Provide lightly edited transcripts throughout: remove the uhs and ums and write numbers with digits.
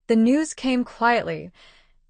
The news came quietly,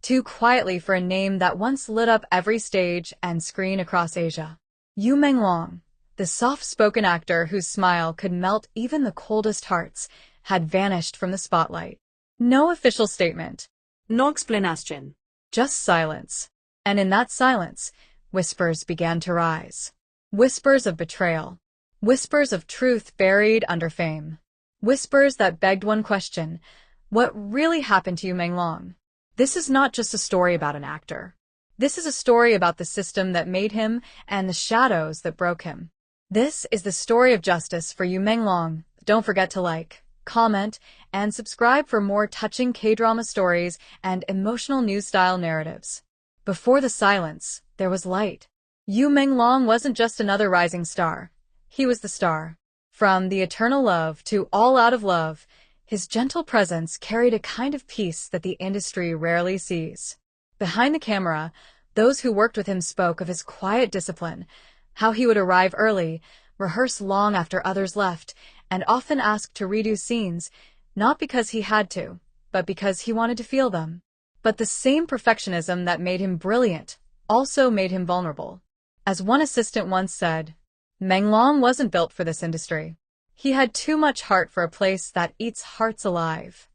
too quietly for a name that once lit up every stage and screen across Asia. Yu Menglong, the soft-spoken actor whose smile could melt even the coldest hearts, had vanished from the spotlight. No official statement. No explanation. Just silence. And in that silence, whispers began to rise. Whispers of betrayal. Whispers of truth buried under fame. Whispers that begged one question: what really happened to Yu Menglong? This is not just a story about an actor. This is a story about the system that made him and the shadows that broke him. This is the story of justice for Yu Menglong. Don't forget to like, comment, and subscribe for more touching K-drama stories and emotional news-style narratives. Before the silence, there was light. Yu Menglong wasn't just another rising star. He was the star. From The Eternal Love to All Out of Love, his gentle presence carried a kind of peace that the industry rarely sees. Behind the camera, those who worked with him spoke of his quiet discipline, how he would arrive early, rehearse long after others left, and often ask to redo scenes, not because he had to, but because he wanted to feel them. But the same perfectionism that made him brilliant also made him vulnerable. As one assistant once said, Menglong wasn't built for this industry. He had too much heart for a place that eats hearts alive.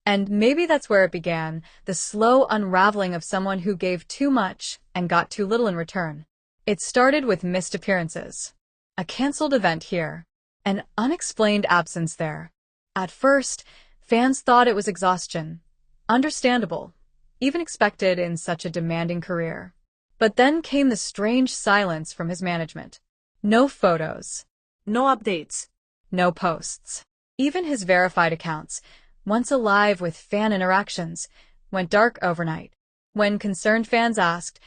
And maybe that's where it began, the slow unraveling of someone who gave too much and got too little in return. It started with missed appearances. A cancelled event here. An unexplained absence there. At first, fans thought it was exhaustion. Understandable. Even expected in such a demanding career. But then came the strange silence from his management. No photos. No updates. No posts. Even his verified accounts, once alive with fan interactions, went dark overnight. When concerned fans asked,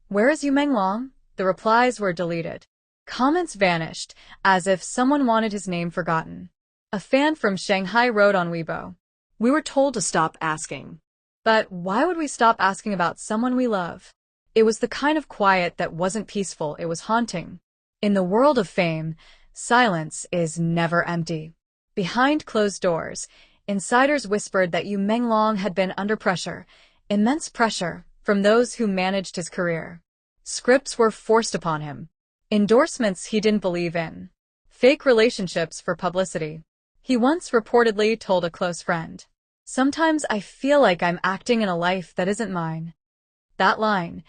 "Where is Yu Menglong?" the replies were deleted. Comments vanished, as if someone wanted his name forgotten. A fan from Shanghai wrote on Weibo, "We were told to stop asking." But why would we stop asking about someone we love? It was the kind of quiet that wasn't peaceful, it was haunting. In the world of fame, silence is never empty. Behind closed doors, insiders whispered that Yu Menglong had been under pressure, immense pressure, from those who managed his career. Scripts were forced upon him. Endorsements he didn't believe in. Fake relationships for publicity. He once reportedly told a close friend, "Sometimes I feel like I'm acting in a life that isn't mine." That line,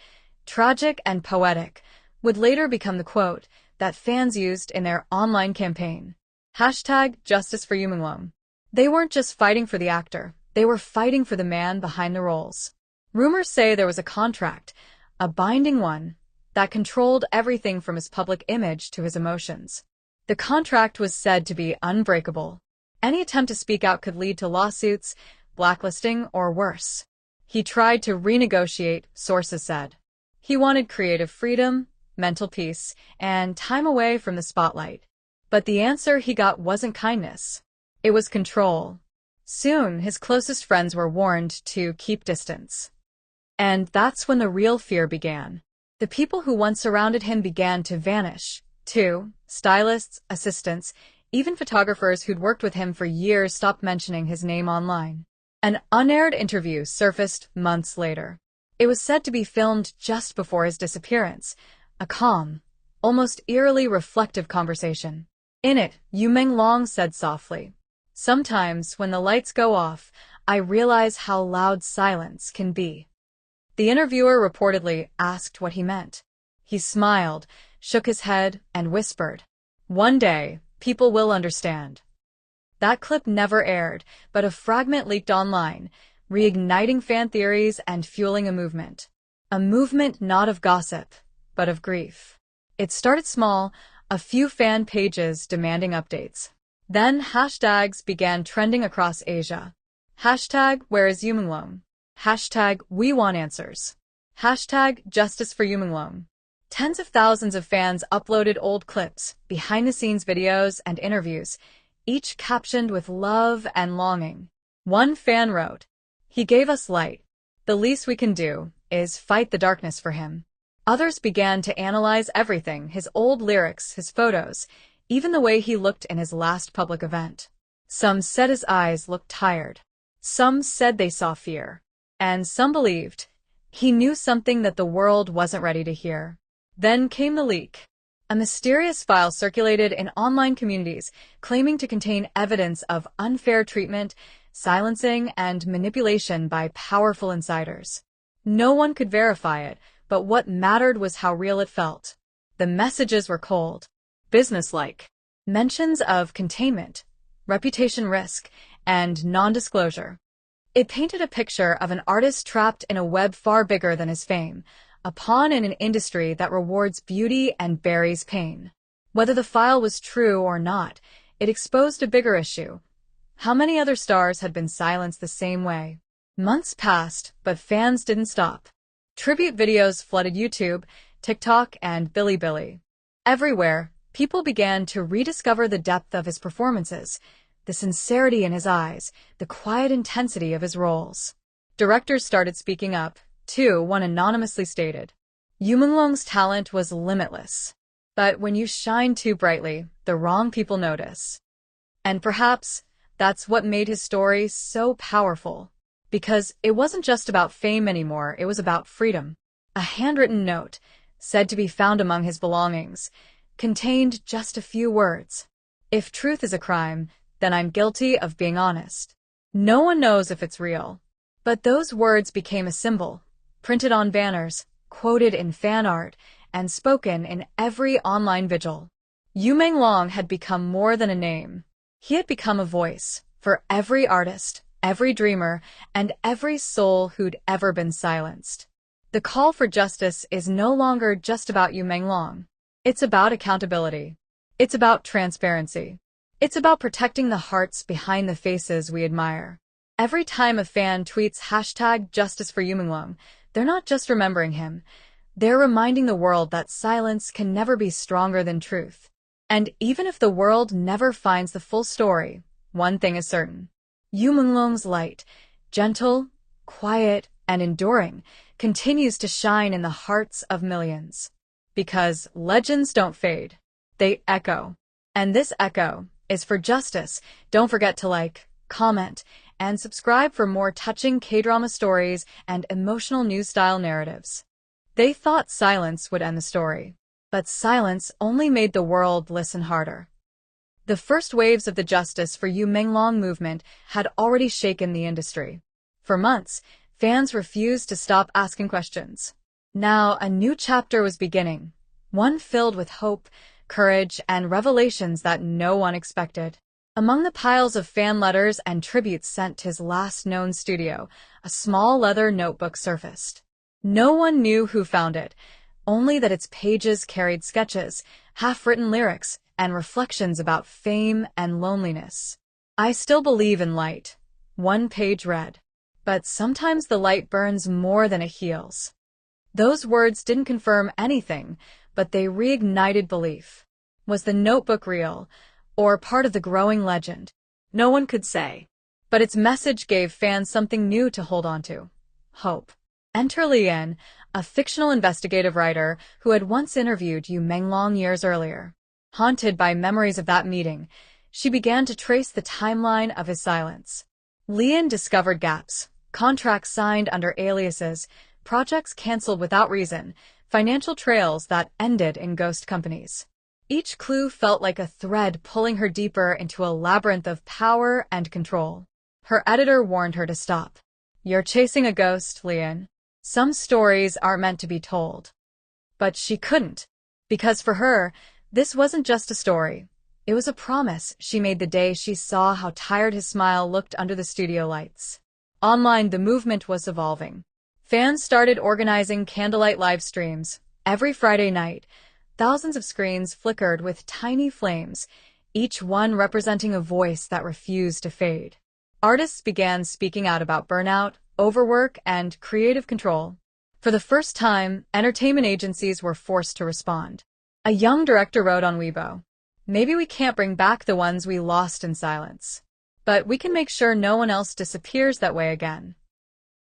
tragic and poetic, would later become the quote that fans used in their online campaign. #Justice for Yu Menglong. They weren't just fighting for the actor, they were fighting for the man behind the roles. Rumors say there was a contract, a binding one, that controlled everything from his public image to his emotions. The contract was said to be unbreakable. Any attempt to speak out could lead to lawsuits, blacklisting, or worse. He tried to renegotiate, sources said. He wanted creative freedom, mental peace, and time away from the spotlight. But the answer he got wasn't kindness. It was control. Soon, his closest friends were warned to keep distance. And that's when the real fear began. The people who once surrounded him began to vanish, too. Stylists, assistants, even photographers who'd worked with him for years stopped mentioning his name online. An unaired interview surfaced months later. It was said to be filmed just before his disappearance, a calm, almost eerily reflective conversation. In it, Yu Menglong said softly, "Sometimes, when the lights go off, I realize how loud silence can be." The interviewer reportedly asked what he meant. He smiled, shook his head, and whispered, "One day, people will understand." That clip never aired, but a fragment leaked online, reigniting fan theories and fueling a movement. A movement not of gossip, but of grief. It started small, a few fan pages demanding updates. Then hashtags began trending across Asia. #Where is Yu Menglong? #We want answers. #Justice for Yu Menglong. Tens of thousands of fans uploaded old clips, behind-the-scenes videos, and interviews, each captioned with love and longing. One fan wrote, "He gave us light. The least we can do is fight the darkness for him." Others began to analyze everything, his old lyrics, his photos, even the way he looked in his last public event. Some said his eyes looked tired. Some said they saw fear, and some believed he knew something that the world wasn't ready to hear. Then came the leak. A mysterious file circulated in online communities claiming to contain evidence of unfair treatment, silencing, and manipulation by powerful insiders. No one could verify it, but what mattered was how real it felt. The messages were cold, businesslike. Mentions of containment, reputation risk, and non-disclosure. It painted a picture of an artist trapped in a web far bigger than his fame, a pawn in an industry that rewards beauty and buries pain. Whether the file was true or not, it exposed a bigger issue. How many other stars had been silenced the same way? Months passed, but fans didn't stop. Tribute videos flooded YouTube, TikTok, and Bilibili. Everywhere, people began to rediscover the depth of his performances, the sincerity in his eyes, the quiet intensity of his roles. Directors started speaking up, too. One anonymously stated, Yu Menglong's talent was limitless. But when you shine too brightly, the wrong people notice. And perhaps that's what made his story so powerful. Because it wasn't just about fame anymore, it was about freedom. A handwritten note, said to be found among his belongings, contained just a few words. If truth is a crime, then I'm guilty of being honest. No one knows if it's real. But those words became a symbol, printed on banners, quoted in fan art, and spoken in every online vigil. Yu Menglong had become more than a name. He had become a voice for every artist, every dreamer, and every soul who'd ever been silenced. The call for justice is no longer just about Yu Menglong. It's about accountability. It's about transparency. It's about protecting the hearts behind the faces we admire. Every time a fan tweets #Justice for Yu Menglong, they're not just remembering him. They're reminding the world that silence can never be stronger than truth. And even if the world never finds the full story, one thing is certain. Yu Menglong's light, gentle, quiet, and enduring, continues to shine in the hearts of millions. Because legends don't fade. They echo. And this echo is for justice. Don't forget to like, comment, and subscribe for more touching K-drama stories and emotional news-style narratives. They thought silence would end the story, but silence only made the world listen harder. The first waves of the Justice for Yu Menglong movement had already shaken the industry. For months, fans refused to stop asking questions. Now, a new chapter was beginning, one filled with hope, courage, and revelations that no one expected. Among the piles of fan letters and tributes sent to his last known studio, a small leather notebook surfaced. No one knew who found it, only that its pages carried sketches, half-written lyrics, and reflections about fame and loneliness. I still believe in light, one page read. But sometimes the light burns more than it heals. Those words didn't confirm anything, but they reignited belief. Was the notebook real, or part of the growing legend? No one could say. But its message gave fans something new to hold on to. Hope. Enter Lian, a fictional investigative writer who had once interviewed Yu Menglong years earlier. Haunted by memories of that meeting, she began to trace the timeline of his silence. Lian discovered gaps, contracts signed under aliases, projects canceled without reason, financial trails that ended in ghost companies. Each clue felt like a thread pulling her deeper into a labyrinth of power and control. Her editor warned her to stop. You're chasing a ghost, Lian. Some stories aren't meant to be told. But she couldn't, because for her, this wasn't just a story. It was a promise she made the day she saw how tired his smile looked under the studio lights. Online, the movement was evolving. Fans started organizing candlelight live streams. Every Friday night, thousands of screens flickered with tiny flames, each one representing a voice that refused to fade. Artists began speaking out about burnout, overwork, and creative control. For the first time, entertainment agencies were forced to respond. A young director wrote on Weibo, "Maybe we can't bring back the ones we lost in silence, but we can make sure no one else disappears that way again."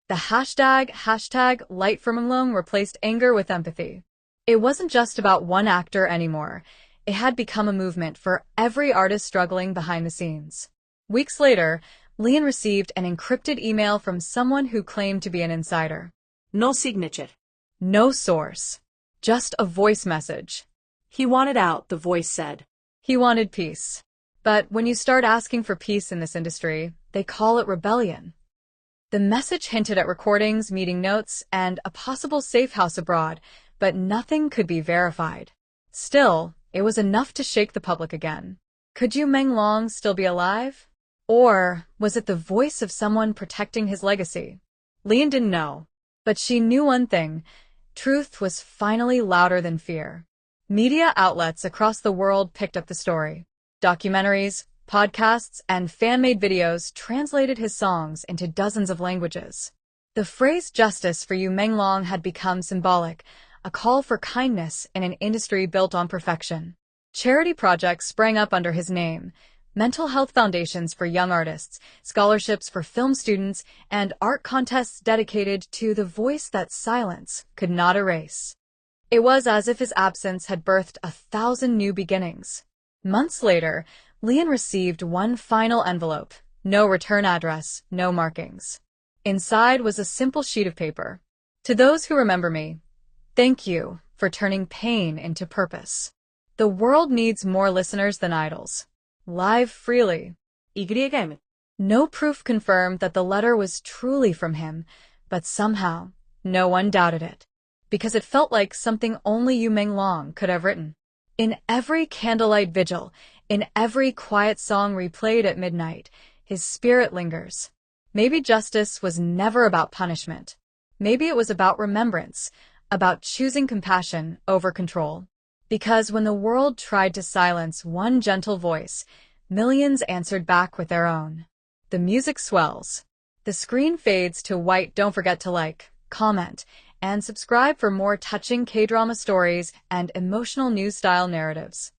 The hashtag Light for Menglong replaced anger with empathy. It wasn't just about one actor anymore. It had become a movement for every artist struggling behind the scenes. Weeks later, Lian received an encrypted email from someone who claimed to be an insider. No signature. No source. Just a voice message. He wanted out, the voice said. He wanted peace. But when you start asking for peace in this industry, they call it rebellion. The message hinted at recordings, meeting notes, and a possible safe house abroad, but nothing could be verified. Still, it was enough to shake the public again. Could Yu Menglong still be alive? Or was it the voice of someone protecting his legacy? Lian didn't know. But she knew one thing. Truth was finally louder than fear. Media outlets across the world picked up the story. Documentaries, podcasts, and fan-made videos translated his songs into dozens of languages. The phrase justice for Yu Menglong had become symbolic, a call for kindness in an industry built on perfection. Charity projects sprang up under his name, mental health foundations for young artists, scholarships for film students, and art contests dedicated to the voice that silence could not erase. It was as if his absence had birthed 1,000 new beginnings. Months later, Lian received one final envelope, no return address, no markings. Inside was a simple sheet of paper. To those who remember me, thank you for turning pain into purpose. The world needs more listeners than idols. Live freely. YM. No proof confirmed that the letter was truly from him, but somehow, no one doubted it. Because it felt like something only Yu Menglong could have written. In every candlelight vigil, in every quiet song replayed at midnight, his spirit lingers. Maybe justice was never about punishment. Maybe it was about remembrance, about choosing compassion over control. Because when the world tried to silence one gentle voice, millions answered back with their own. The music swells. The screen fades to white. Don't forget to like, comment, and subscribe for more touching K-drama stories and emotional news-style narratives.